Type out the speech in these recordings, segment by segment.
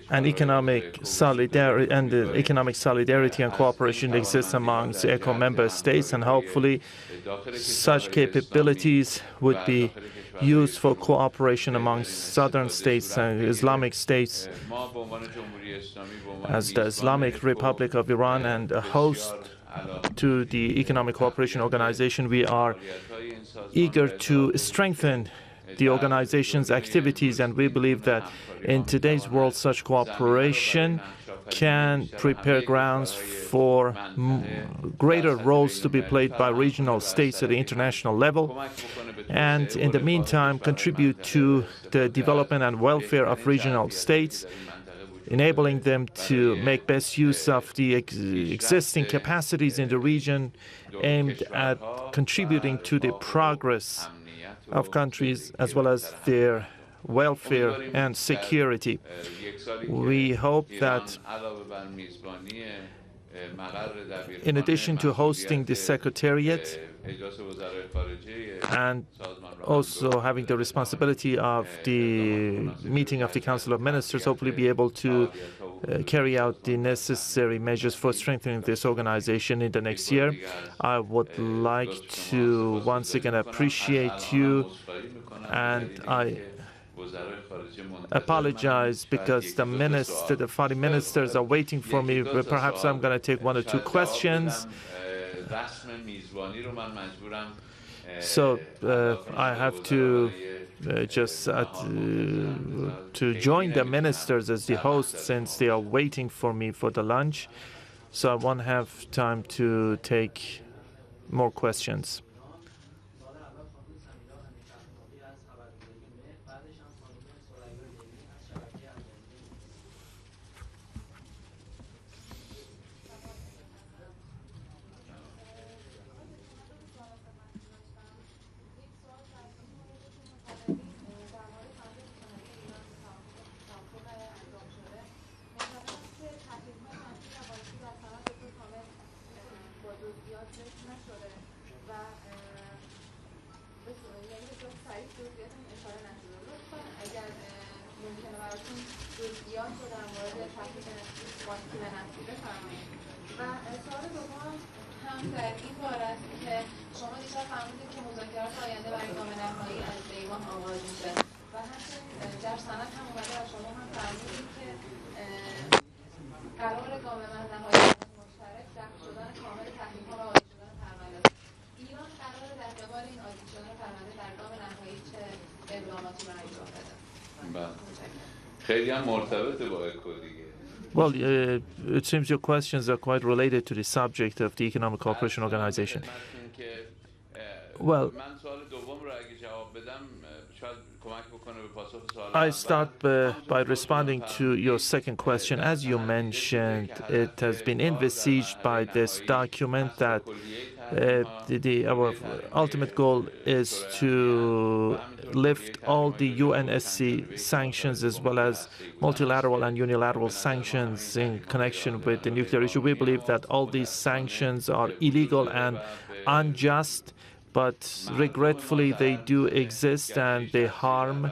And economic solidarity and cooperation exists amongst ECO member states, and hopefully such capabilities would be used for cooperation amongst southern states and Islamic states, as the Islamic Republic of Iran and a host to the Economic Cooperation Organization. We are eager to strengthen the organization's activities, and we believe that in today's world such cooperation can prepare grounds for greater roles to be played by regional states at the international level, and in the meantime contribute to the development and welfare of regional states, enabling them to make best use of the existing capacities in the region aimed at contributing to the progress of countries as well as their welfare and security. We hope that in addition to hosting the Secretariat and also having the responsibility of the meeting of the Council of Ministers, hopefully be able to carry out the necessary measures for strengthening this organization in the next year. I would like to once again appreciate you, and I apologize because the foreign ministers are waiting for me, but perhaps I'm going to take one or two questions. So I have to just to join the ministers as the host, since they are waiting for me for the lunch. So I won't have time to take more questions. Well, it seems your questions are quite related to the subject of the Economic Cooperation Organization. Well, I start by responding to your second question. As you mentioned, it has been envisaged by this document that our ultimate goal is to lift all the UNSC sanctions as well as multilateral and unilateral sanctions in connection with the nuclear issue. We believe that all these sanctions are illegal and unjust, but regretfully they do exist and they harm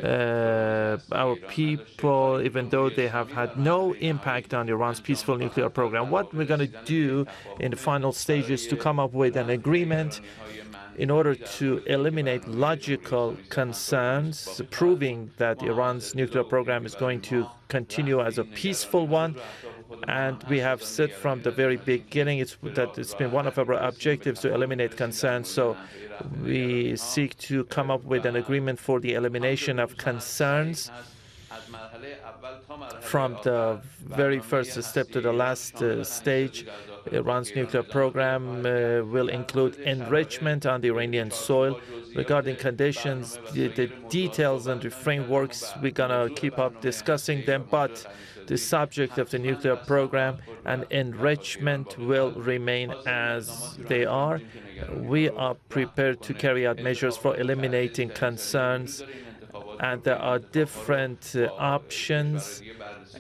our people, even though they have had no impact on Iran's peaceful nuclear program. What we're going to do in the final stage is to come up with an agreement in order to eliminate logical concerns, proving that Iran's nuclear program is going to continue as a peaceful one. And we have said from the very beginning that it's been one of our objectives to eliminate concerns. So we seek to come up with an agreement for the elimination of concerns from the very first step to the last stage. Iran's nuclear program will include enrichment on the Iranian soil. Regarding conditions, the details and the frameworks, we're going to keep up discussing them, but the subject of the nuclear program and enrichment will remain as they are. We are prepared to carry out measures for eliminating concerns and there are different options,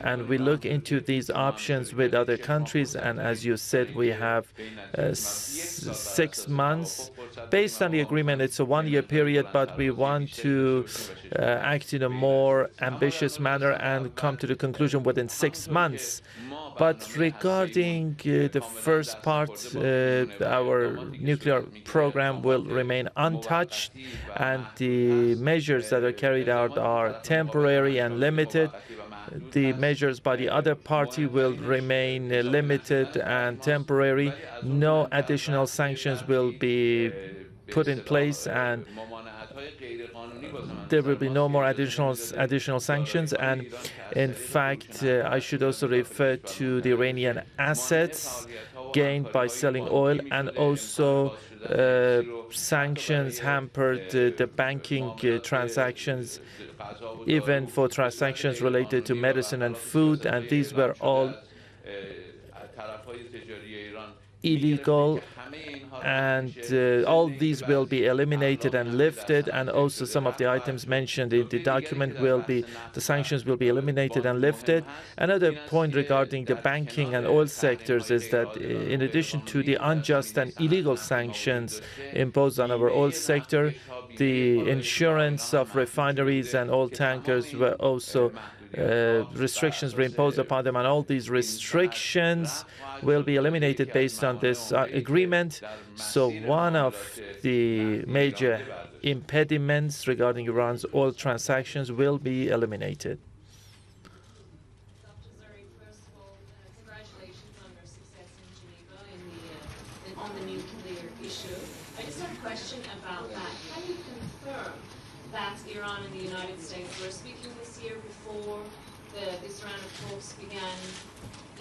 and we look into these options with other countries. And as you said, we have 6 months. Based on the agreement, it's a 1-year period, but we want to act in a more ambitious manner and come to the conclusion within 6 months. But regarding the first part, our nuclear program will remain untouched, and the measures that are carried out are temporary and limited. The measures by the other party will remain limited and temporary. No additional sanctions will be put in place, and there will be no more additional sanctions. And in fact, I should also refer to the Iranian assets gained by selling oil, and also sanctions hampered the banking transactions, even for transactions related to medicine and food, and these were all illegal, and all these will be eliminated and lifted, and also some of the items mentioned in the document the sanctions will be eliminated and lifted. Another point regarding the banking and oil sectors is that in addition to the unjust and illegal sanctions imposed on our oil sector, the insurance of refineries and oil tankers were also restrictions were imposed upon them, and all these restrictions will be eliminated based on this agreement. So one of the major impediments regarding Iran's oil transactions will be eliminated. Dr. Zarif, first of all, congratulations on your success in Geneva on the nuclear issue. I just have a question about that. Can you confirm that Iran and the United States were speaking this year before this round of talks began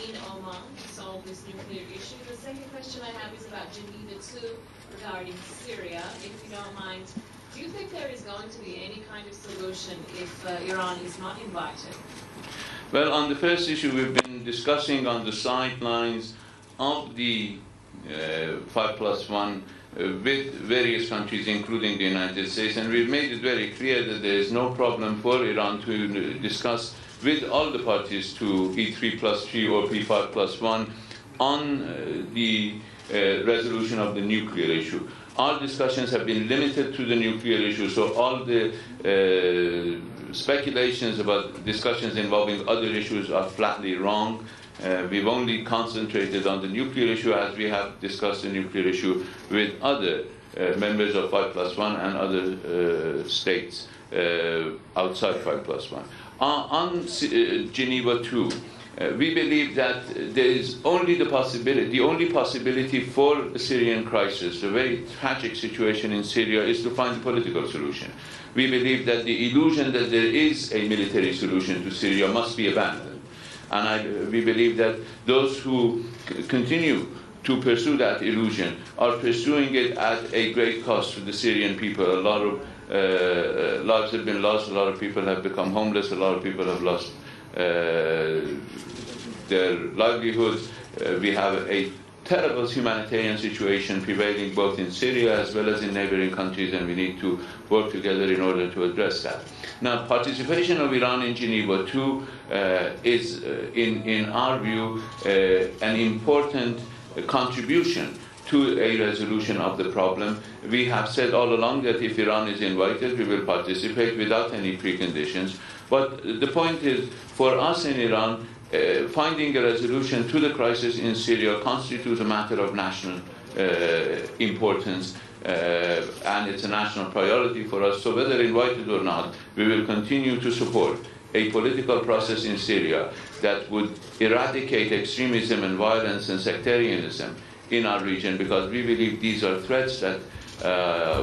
in Oman to solve this nuclear issue? The second question I have is about Geneva 2 regarding Syria. If you don't mind, do you think there is going to be any kind of solution if Iran is not invited? Well, on the first issue, we've been discussing on the sidelines of the 5+1 with various countries, including the United States, and we've made it very clear that there is no problem for Iran to discuss with all the parties to P3+3 or P5+1 on the resolution of the nuclear issue. Our discussions have been limited to the nuclear issue, so all the speculations about discussions involving other issues are flatly wrong. We've only concentrated on the nuclear issue, as we have discussed the nuclear issue with other members of 5+1 and other states outside 5+1. On Geneva 2, we believe that there is only the only possibility for the Syrian crisis, the very tragic situation in Syria, is to find a political solution. We believe that the illusion that there is a military solution to Syria must be abandoned. And we believe that those who continue to pursue that illusion are pursuing it at a great cost to the Syrian people. A lot of lives have been lost, a lot of people have become homeless, a lot of people have lost their livelihoods. We have a terrible humanitarian situation prevailing both in Syria as well as in neighboring countries, and we need to work together in order to address that. Now, participation of Iran in Geneva 2 is, in our view, an important contribution to a resolution of the problem. We have said all along that if Iran is invited, we will participate without any preconditions. But the point is, for us in Iran, finding a resolution to the crisis in Syria constitutes a matter of national importance, and it's a national priority for us. So whether invited or not, we will continue to support a political process in Syria that would eradicate extremism and violence and sectarianism in our region, because we believe these are threats that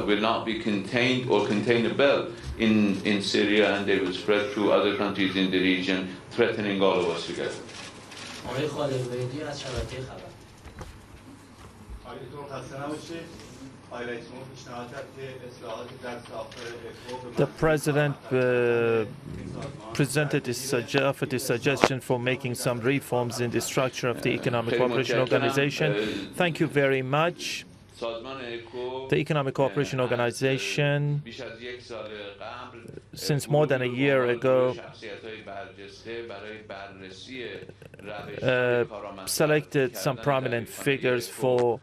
will not be contained or containable in Syria, and they will spread to other countries in the region, threatening all of us together. The President offered his suggestion for making some reforms in the structure of the Economic Cooperation Organization. Thank you very much. The Economic Cooperation Organization, since more than a year ago, selected some prominent figures for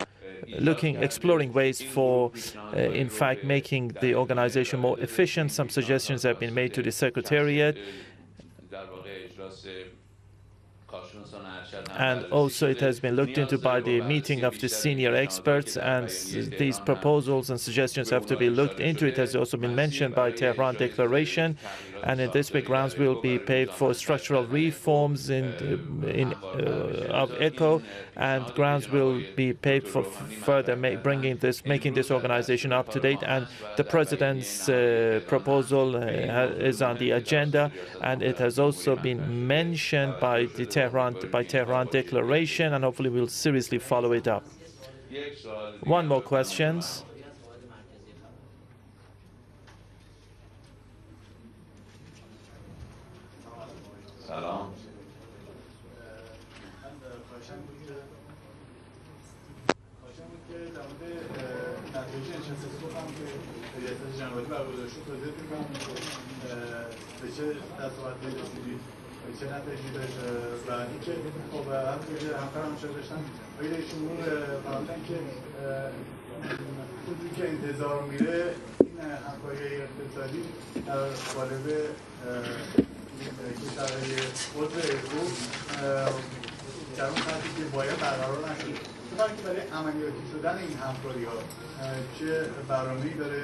exploring ways for, in fact, making the organization more efficient. Some suggestions have been made to the Secretariat. And also it has been looked into by the meeting of the senior experts, and these proposals and suggestions have to be looked into. It has also been mentioned by Tehran Declaration, and in this way grounds will be paved for structural reforms of ECHO, and grounds will be paved for further making this organization up to date. And the President's proposal is on the agenda, and it has also been mentioned by the Tehran Declaration, and hopefully we'll seriously follow it up. One more questions. سلام. چه نتایجی داشت و اینکه خب همونطور که همکارم شده داشتن آیا ایشون فرمودن که چیزی که انتظار میره این همکاری اقتصادی در قالب کشورهای عضو ECO در اون سطحی که باید برقرار نشد. که برای عملیاتی شدن این همکاری‌ها چه برنامه‌ای داره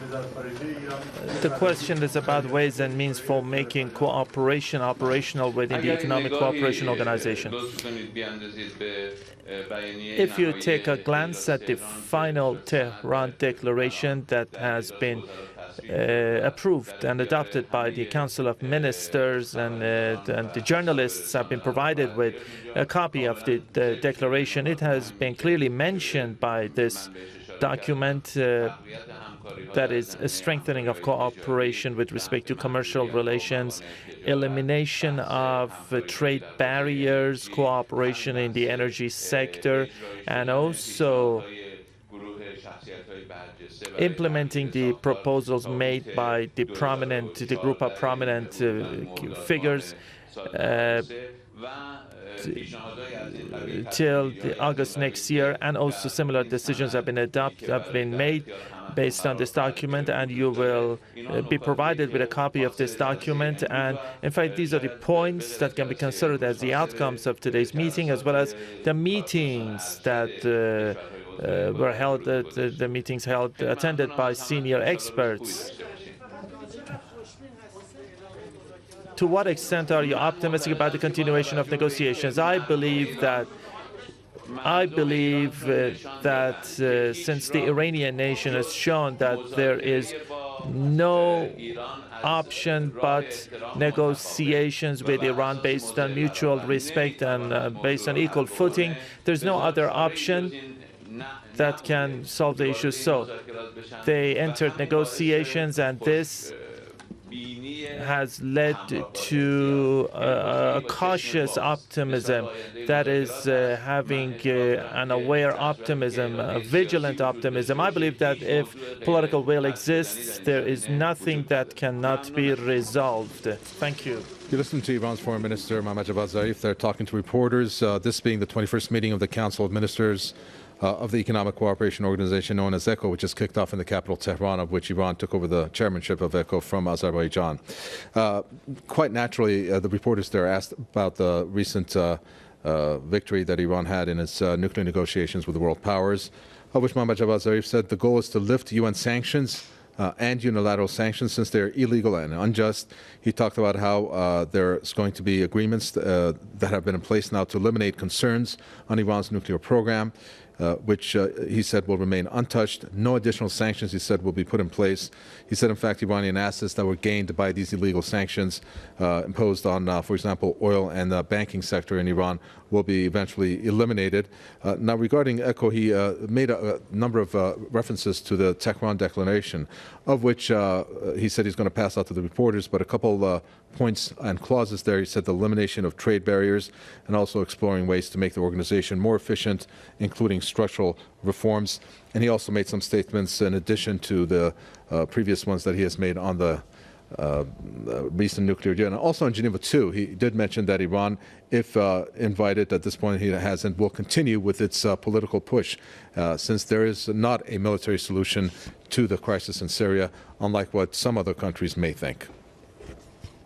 وزارت خارجه ایران؟ The question is about ways and means for making cooperation operational within the Economic Cooperation Organization. If you take a glance at the final Tehran Declaration that has been approved and adopted by the Council of Ministers, and the journalists have been provided with a copy of the declaration. It has been clearly mentioned by this document that is a strengthening of cooperation with respect to commercial relations, elimination of trade barriers, cooperation in the energy sector, and also implementing the proposals made by the group of prominent figures till August next year, and also similar decisions have been made based on this document, and you will be provided with a copy of this document. And in fact, these are the points that can be considered as the outcomes of today's meeting, as well as the meetings that were held, attended by senior experts. To what extent are you optimistic about the continuation of negotiations? I believe that since the Iranian nation has shown that there is no option but negotiations with Iran based on mutual respect and based on equal footing, there's no other option that can solve the issue. So they entered negotiations, and this has led to a cautious optimism, that is having an aware optimism, a vigilant optimism. I believe that if political will exists, there is nothing that cannot be resolved. Thank you. You listen to Iran's Foreign Minister, Mohammad Javad Zarif. They're talking to reporters, this being the 21st meeting of the Council of Ministers of the Economic Cooperation Organization known as ECHO, which is kicked off in the capital Tehran, of which Iran took over the chairmanship of ECHO from Azerbaijan. Quite naturally, the reporters there asked about the recent victory that Iran had in its nuclear negotiations with the world powers, of which Mohammad Javad Zarif said the goal is to lift UN sanctions and unilateral sanctions since they're illegal and unjust. He talked about how there's going to be agreements that have been in place now to eliminate concerns on Iran's nuclear program, which he said will remain untouched. No additional sanctions, he said, will be put in place. He said, in fact, Iranian assets that were gained by these illegal sanctions imposed on, for example, oil and the banking sector in Iran will be eventually eliminated. Now, regarding ECHO, he made a number of references to the Tehran Declaration, of which he said he's going to pass out to the reporters, but a couple points and clauses there. He said the elimination of trade barriers and also exploring ways to make the organization more efficient, including structural reforms. And he also made some statements in addition to the previous ones that he has made on the recent nuclear deal. And also on Geneva II, he did mention that Iran, if invited at this point, he hasn't, will continue with its political push, since there is not a military solution to the crisis in Syria, unlike what some other countries may think.